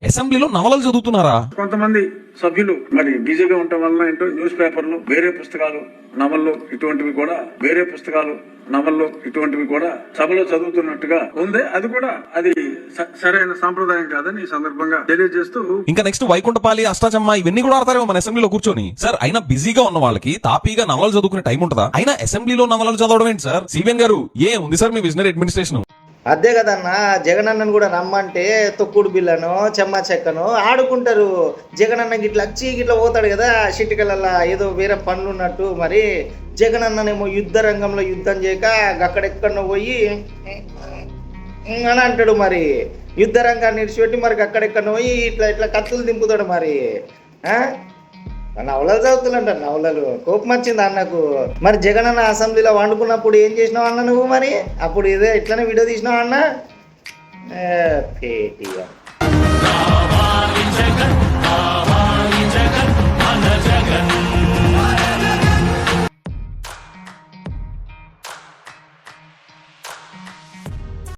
అసెంబ్లీలో నవలలు చదువుతున్నారా? కొంతమంది సభ్యులు మరి బిజీగా ఉండటం వలన ఏంటో న్యూస్ పేపర్లు వేరే పుస్తకాలు నవళ్ళు ఇటువంటివి కూడా సభలో చదువుతున్నట్టుగా ఉంది. అది కూడా అది సరైన సాంప్రదాయం కాదని ఈ సందర్భంగా తెలియజేస్తూ, ఇంకా నెక్స్ట్ వైకుంఠపాలి, అష్టాచమ్మ ఇవన్నీ కూడా ఆడతారేమో మన అసెంబ్లీలో కూర్చొని. సార్ అయినా బిజీగా ఉన్న వాళ్ళకి తాపీగా నవలలు చదువుకునే టైం ఉంటుందా? అయినా అసెంబ్లీలో నవలలు చదవడం ఏంటి సార్? సిబిఎన్ గారు ఉంది సార్ మీ విజనరీ అడ్మినిస్ట్రేషన్? అదే కదన్నా, జగనన్నను కూడా రమ్మంటే తొక్కుడు బిల్లను చెమ్మ చెక్కను ఆడుకుంటారు. జగనన్న గిట్లా వచ్చి గిట్లా పోతాడు కదా షిటికలల్లా ఏదో వేరే పనులు ఉన్నట్టు. మరి జగనన్ననేమో యుద్ధ రంగంలో యుద్ధం చేయక అక్కడెక్కడో పోయి అని అంటాడు. మరి యుద్ధ రంగాన్ని విడిచిపెట్టి మరి అక్కడెక్కడో పోయి ఇట్లా కత్తులు దింపుతాడు. మరి నవలలు చదువుతుంట నవలలు. కోపం వచ్చింది అన్నకు. మరి జగనన్న అసెంబ్లీలో వండుకున్నప్పుడు ఏం చేసినావు అన్న నువ్వు? మరి అప్పుడు ఇదే ఇట్లనే వీడియో తీసినావు అన్న? పేటీఎం